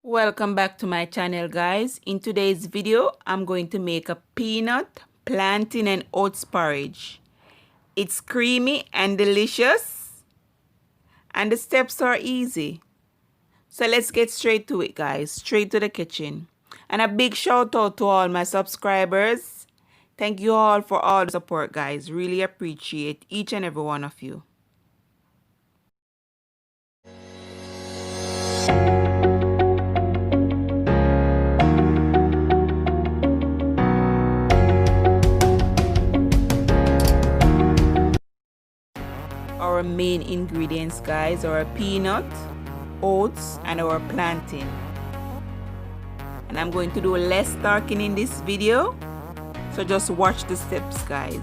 Welcome back to my channel, guys. In today's video I'm going to make a peanut, plantain and oats porridge. It's creamy and delicious and the steps are easy. So let's get straight to it, guys. Straight to the kitchen. And a big shout out to all my subscribers. Thank you all for all the support, guys. Really appreciate each and every one of you. Our main ingredients, guys, are peanut, oats and our plantain. And I'm going to do less talking in this video, so just watch the steps, guys.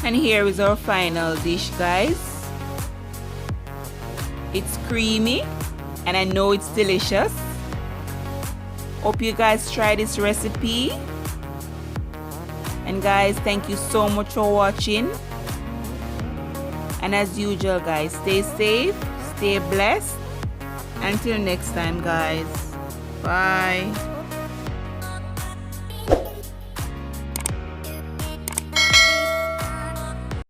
And here is our final dish, guys. It's creamy and I know it's delicious. Hope you guys try this recipe. And guys, thank you so much for watching. And as usual, guys, stay safe, stay blessed. Until next time, guys. Bye.